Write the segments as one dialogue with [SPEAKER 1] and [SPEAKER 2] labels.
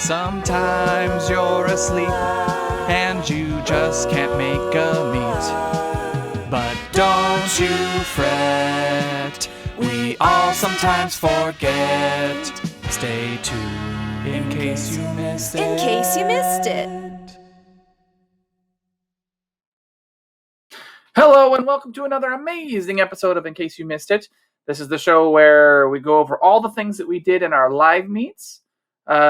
[SPEAKER 1] Sometimes you're asleep and you just can't make a meet. But don't you fret, we all sometimes forget. Stay tuned in case you missed it.
[SPEAKER 2] In case you missed it.
[SPEAKER 1] Hello and welcome to another amazing episode of In Case You Missed It. This is the show where we go over all the things that we did in our live meets,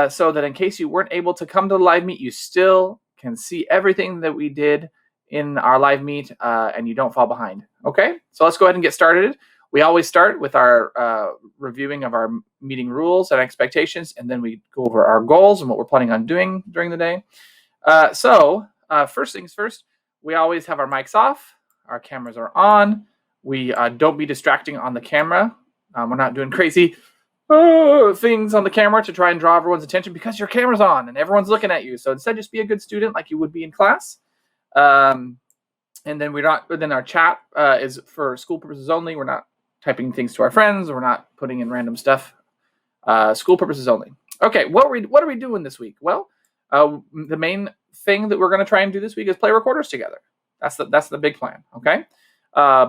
[SPEAKER 1] so that in case you weren't able to come to the live meet, you still can see everything that we did in our live meet, and you don't fall behind. Okay, so let's go ahead and get started. We always start with our reviewing of our meeting rules and expectations, and then we go over our goals and what we're planning on doing during the day. So first things first, we always have our mics off. Our cameras are on. We don't be distracting on the camera. We're not doing crazy things on the camera to try and draw everyone's attention because your camera's on and everyone's looking at you. So instead, just be a good student like you would be in class. And then then our chat is for school purposes only. We're not typing things to our friends. We're not putting in random stuff. School purposes only. Okay, what are we doing this week? Well, the main thing that we're going to try and do this week is play recorders together. That's the big plan, okay?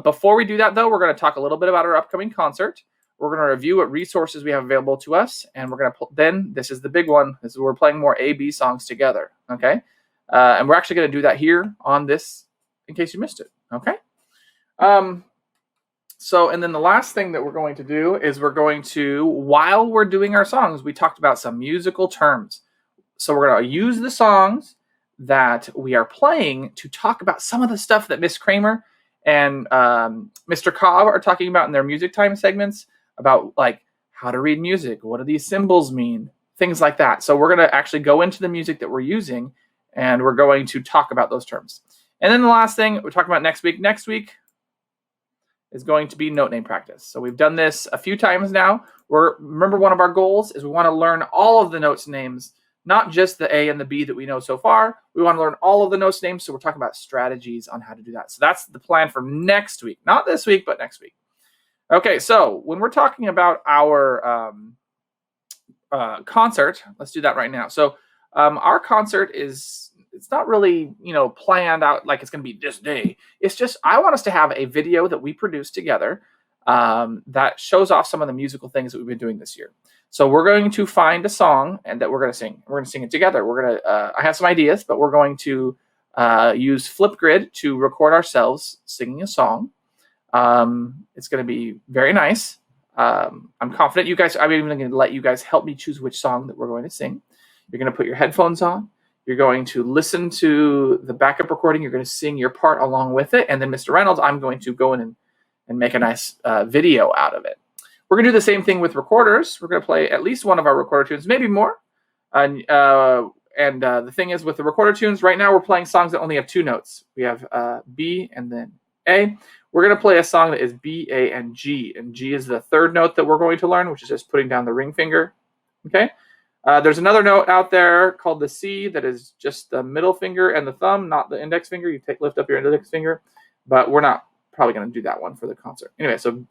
[SPEAKER 1] Before we do that, though, we're going to talk a little bit about our upcoming concert. We're going to review what resources we have available to us, and we're going to then, this is the big one, is we're playing more A-B songs together, okay? And we're actually going to do that here on this, in case you missed it, okay? So, and then the last thing that we're going to do is we're going to, while we're doing our songs, we talked about some musical terms. So we're going to use the songs that we are playing to talk about some of the stuff that Miss Kramer and Mr. Cobb are talking about in their music time segments about like how to read music, what do these symbols mean, things like that. So we're going to actually go into the music that we're using and we're going to talk about those terms. And then the last thing we're talking about next week is going to be note name practice. So we've done this a few times now. Remember, one of our goals is we want to learn all of the notes names, not just the A and the B that we know so far. We want to learn all of the notes names, so we're talking about strategies on how to do that. So that's the plan for next week. Not this week, but next week. Okay, so when we're talking about our concert, let's do that right now. So our concert it's not really, planned out like it's going to be this day. It's just I want us to have a video that we produce together that shows off some of the musical things that we've been doing this year. So we're going to find a song and that we're going to sing. We're going to sing it together. We're going to. I have some ideas, but we're going to use Flipgrid to record ourselves singing a song. It's going to be very nice. I'm confident you guys. I'm even going to let you guys help me choose which song that we're going to sing. You're going to put your headphones on. You're going to listen to the backup recording. You're going to sing your part along with it, and then Mr. Reynolds, I'm going to go in and make a nice video out of it. We're going to do the same thing with recorders. We're going to play at least one of our recorder tunes, maybe more. And the thing is, with the recorder tunes, right now we're playing songs that only have two notes. We have B and then A. We're going to play a song that is B, A, and G. And G is the third note that we're going to learn, which is just putting down the ring finger. Okay? There's another note out there called the C that is just the middle finger and the thumb, not the index finger. You lift up your index finger. But we're not probably going to do that one for the concert. Anyway, so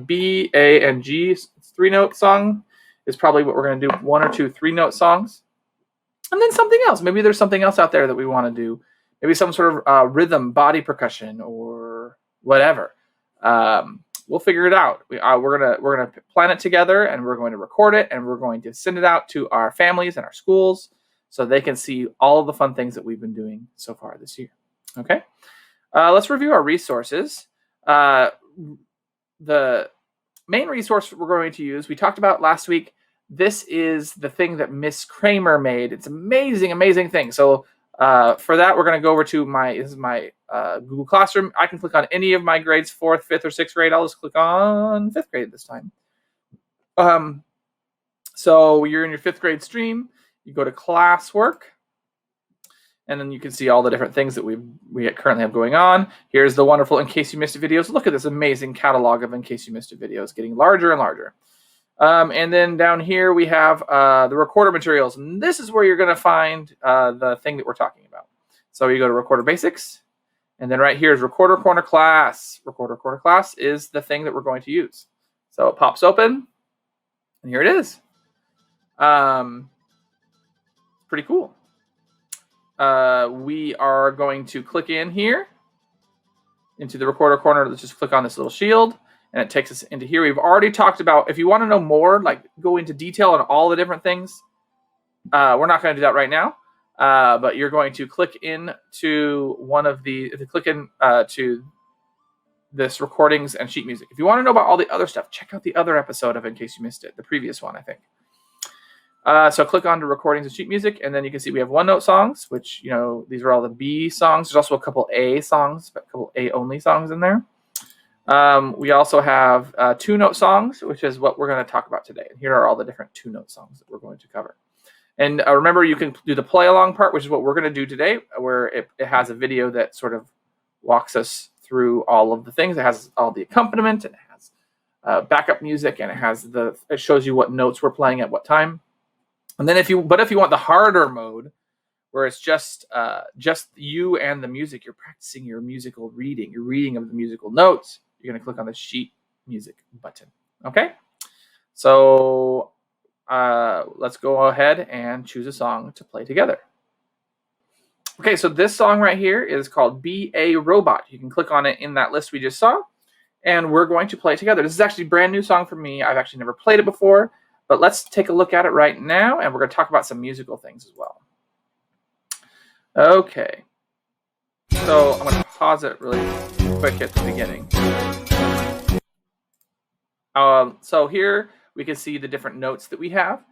[SPEAKER 1] B, A, and G, 3-note song is probably what we're going to do. 1 or 2 3-note songs. And then something else. Maybe there's something else out there that we want to do. Maybe some sort of rhythm, body percussion, or whatever. We'll figure it out. We're gonna plan it together, and we're going to record it, and we're going to send it out to our families and our schools so they can see all of the fun things that we've been doing so far this year. Okay? Let's review our resources. The main resource we're going to use, we talked about last week. This is the thing that Miss Kramer made. It's amazing, amazing thing. So for that, we're going to go over to my Google Classroom. I can click on any of my grades, 4th, 5th, or 6th grade. I'll just click on 5th grade this time. So you're in your 5th grade stream. You go to classwork. And then you can see all the different things that we currently have going on. Here's the wonderful In Case You Missed It videos. Look at this amazing catalog of In Case You Missed It videos, getting larger and larger. And then down here we have the recorder materials. And this is where you're going to find the thing that we're talking about. So you go to Recorder Basics. And then right here is Recorder Corner Class. Recorder Corner Class is the thing that we're going to use. So it pops open. And here it is. pretty cool. We are going to click in here into the recorder corner. Let's just click on this little shield, and it takes us into here. We've already talked about, if you want to know more, like go into detail on all the different things, we're not going to do that right now, but you're going to click into one of the, click in to this recordings and sheet music. If you want to know about all the other stuff, check out the other episode of In Case You Missed It, the previous one, I think. So click on to recordings and sheet music, and then you can see we have one note songs, which, you know, these are all the B songs. There's also a couple A songs, but a couple A only songs in there. We also have two note songs, which is what we're going to talk about today. And here are all the different two note songs that we're going to cover. And remember, you can do the play along part, which is what we're going to do today, where it has a video that sort of walks us through all of the things. It has all the accompaniment, and it has backup music, and it shows you what notes we're playing at what time. And then if you want the harder mode, where it's just you and the music, you're practicing your musical reading, your reading of the musical notes, you're going to click on the sheet music button. Okay? So let's go ahead and choose a song to play together. Okay, so this song right here is called Be a Robot. You can click on it in that list we just saw, and we're going to play it together. This is actually a brand new song for me. I've actually never played it before, but let's take a look at it right now, and we're going to talk about some musical things as well. Okay, so I'm going to pause it really quick at the beginning. So here we can see the different notes that we have.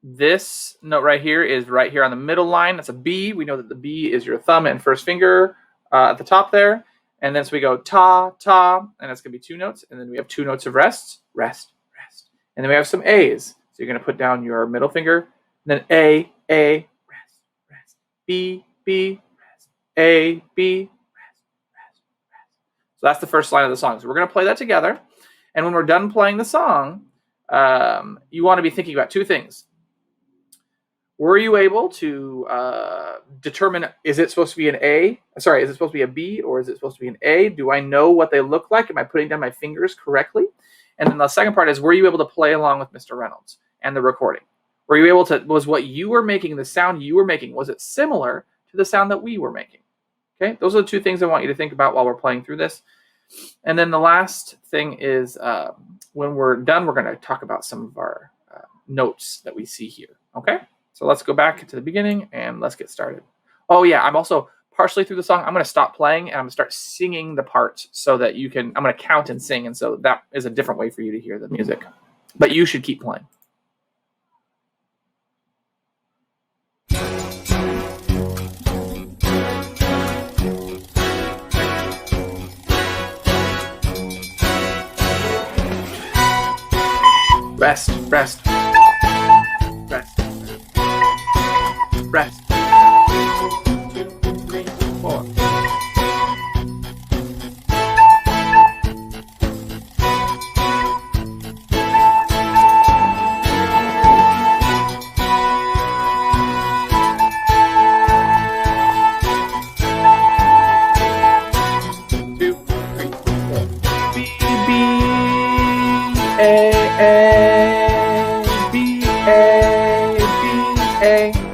[SPEAKER 1] This note right here is right here on the middle line. That's a B. We know that the B is your thumb and first finger at the top there. And then so we go ta, ta, and that's going to be two notes. And then we have two notes of rest, rest, rest. And then we have some A's. So you're going to put down your middle finger. And then A, rest, rest. B, B, rest. A, B, rest, rest, rest. So that's the first line of the song. So we're going to play that together. And when we're done playing the song, you want to be thinking about two things. Were you able to determine, is it supposed to be an A? Sorry, is it supposed to be a B, or is it supposed to be an A? Do I know what they look like? Am I putting down my fingers correctly? And then the second part is, were you able to play along with Mr. Reynolds and the recording? Were you able to, was what you were making, the sound you were making, was it similar to the sound that we were making? Okay, those are the two things I want you to think about while we're playing through this. And then the last thing is, when we're done, we're going to talk about some of our notes that we see here. Okay? So let's go back to the beginning and let's get started. Oh yeah, I'm also partially through the song. I'm going to stop playing and I'm going to start singing the parts so that you can, I'm going to count and sing. And so that is a different way for you to hear the music. But you should keep playing. Rest, rest. Rest. Rest.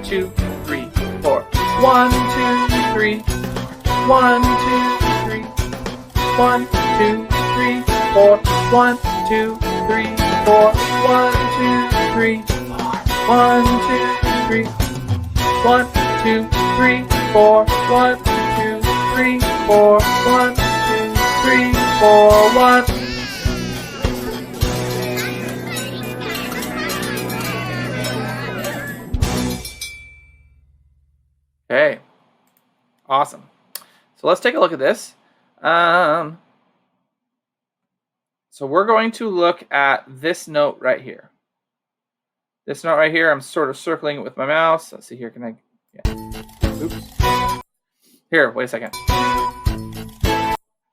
[SPEAKER 1] 2, 3, 4. One, two, three. 1, 2, 3. 1, 2, 3, 4. 1, 2, 3, 4. 1, 2, 3. 1, 2, 3. 1, 2, 3, 4. 1, 2, 3, 4. 1, 2, 3, 4. 1. Okay, awesome. So let's take a look at this. So we're going to look at this note right here. This note right here, I'm sort of circling it with my mouse. Let's see here, can I, yeah. Oops. Here, wait a second.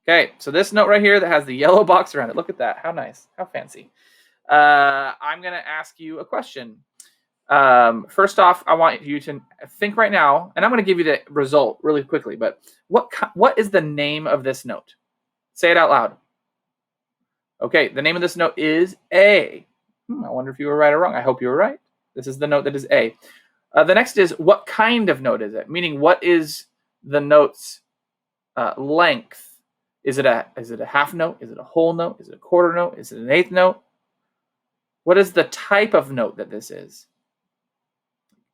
[SPEAKER 1] Okay, so this note right here that has the yellow box around it. Look at that, how nice, how fancy. I'm gonna ask you a question. First off, I want you to think right now, and I'm going to give you the result really quickly, but what is the name of this note? Say it out loud. Okay, the name of this note is A. I wonder if you were right or wrong. I hope you were right. This is the note that is A. The next is, what kind of note is it? Meaning, what is the note's length? Is it a half note? Is it a whole note? Is it a quarter note? Is it an eighth note? What is the type of note that this is?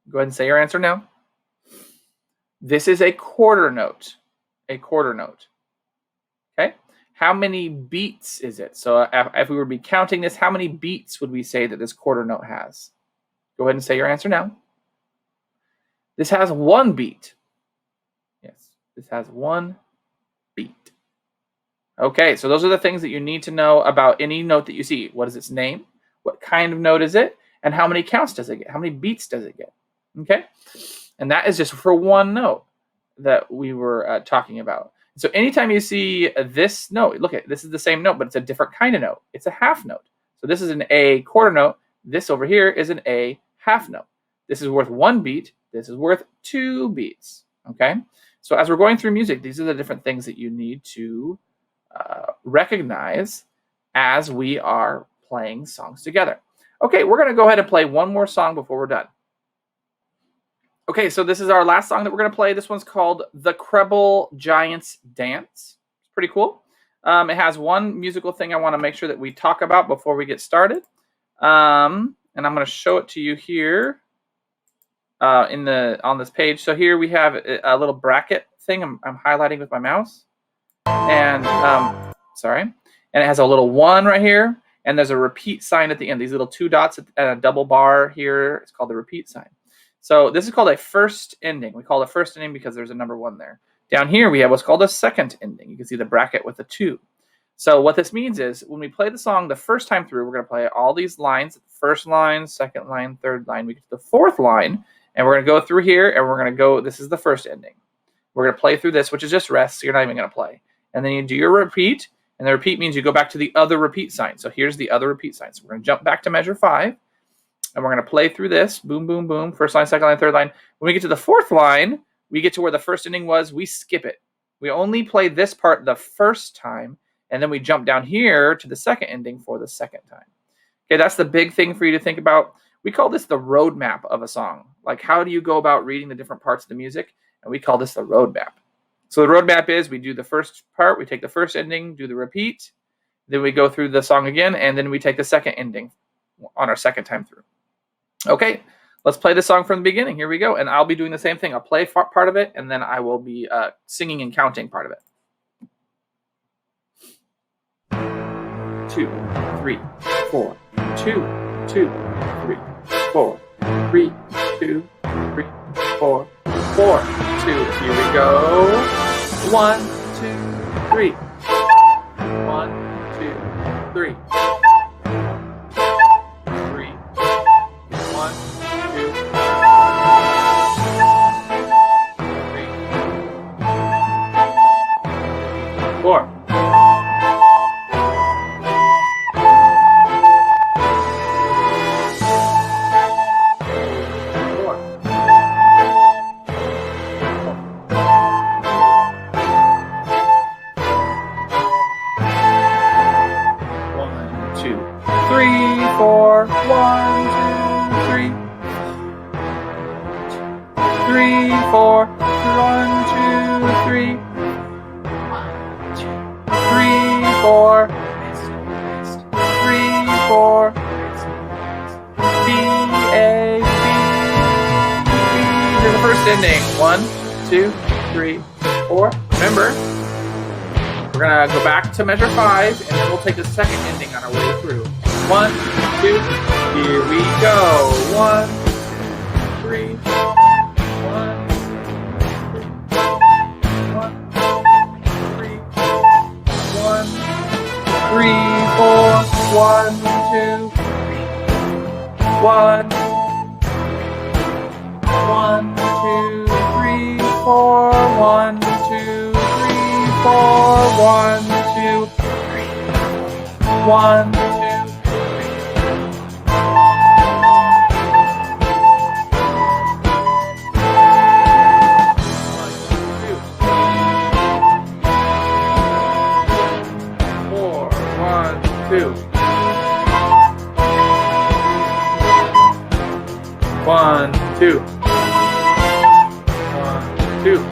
[SPEAKER 1] Go ahead and say your answer now. This is a quarter note. A quarter note. Okay. How many beats is it? So if we were to be counting this, how many beats would we say that this quarter note has? Go ahead and say your answer now. This has 1 beat. Yes, this has 1 beat. Okay, so those are the things that you need to know about any note that you see. What is its name? What kind of note is it? And how many counts does it get? How many beats does it get? Okay, and that is just for 1 note that we were talking about. So anytime you see this note, look at this is the same note, but it's a different kind of note. It's a half note. So this is an A quarter note. This over here is an A half note. This is worth 1 beat. This is worth 2 beats. Okay, so as we're going through music, these are the different things that you need to recognize as we are playing songs together. Okay, we're going to go ahead and play one more song before we're done. Okay, so this is our last song that we're going to play. This one's called The Krebbel Giants Dance. It's pretty cool. It has one musical thing I want to make sure that we talk about before we get started. And I'm going to show it to you here on this page. So here we have a little bracket thing I'm highlighting with my mouse. And and it has a little 1 right here. And there's a repeat sign at the end. These little 2 dots and a double bar here. It's called the repeat sign. So this is called a first ending. We call it a first ending because there's a number 1 there. Down here we have what's called a second ending. You can see the bracket with the 2. So what this means is when we play the song the first time through, we're going to play all these lines. First line, second line, third line. We get to the 4th line, and we're going to go through here, and we're going to go, this is the first ending. We're going to play through this, which is just rest, so you're not even going to play. And then you do your repeat, and the repeat means you go back to the other repeat sign. So here's the other repeat sign. So we're going to jump back to measure 5. And we're going to play through this. Boom, boom, boom. First line, second line, third line. When we get to the 4th line, we get to where the first ending was. We skip it. We only play this part the first time. And then we jump down here to the second ending for the second time. Okay, that's the big thing for you to think about. We call this the roadmap of a song. Like, how do you go about reading the different parts of the music? And we call this the roadmap. So the roadmap is we do the first part. We take the first ending, do the repeat. Then we go through the song again. And then we take the second ending on our second time through. Okay, let's play the song from the beginning. Here we go. And I'll be doing the same thing. I'll play part of it, and then I will be singing and counting part of it. 2, 3, 4. 2, 2, 3, 4. 3, 2, 3, 4. 4, 2. Here we go. 1, 2, 3. 1, 2, 3. 4. Ending 1, 2, 3, 4. Remember, we're gonna go back to measure 5, and then we'll take the second ending on our way through. 1, 2. Here we go. 1, 2, 3. 1, 3. 1, 3, 4. 1, 2. 1. 1, 2, 3, 4. 1, 2, 3, 4. 1, 2, 3. 1, 2, 3. 4, 1, 2. 2, 1.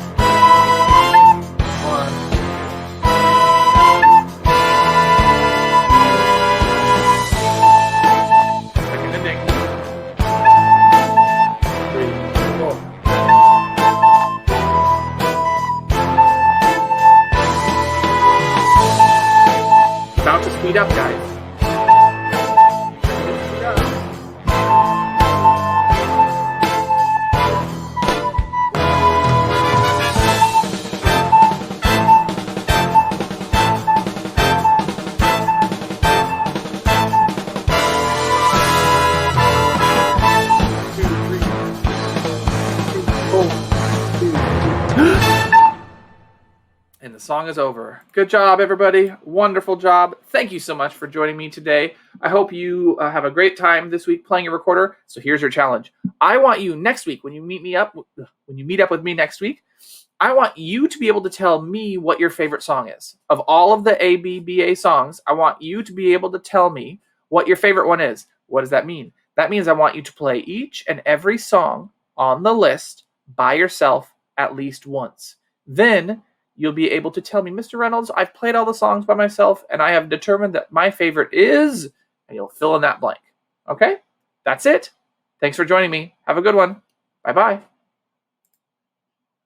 [SPEAKER 1] Second ending. 3, 4. About to speed up, guys. Speed up. And the song is over. Good job, everybody. Wonderful job. Thank you so much for joining me today. I hope you have a great time this week playing your recorder. So here's your challenge. I want you next week, when you meet up with me next week, I want you to be able to tell me what your favorite song is. Of all of the ABBA songs, I want you to be able to tell me what your favorite one is. What does that mean? That means I want you to play each and every song on the list by yourself at least once. Then you'll be able to tell me, Mr. Reynolds, I've played all the songs by myself, and I have determined that my favorite is, and you'll fill in that blank. Okay? That's it. Thanks for joining me. Have a good one. Bye-bye.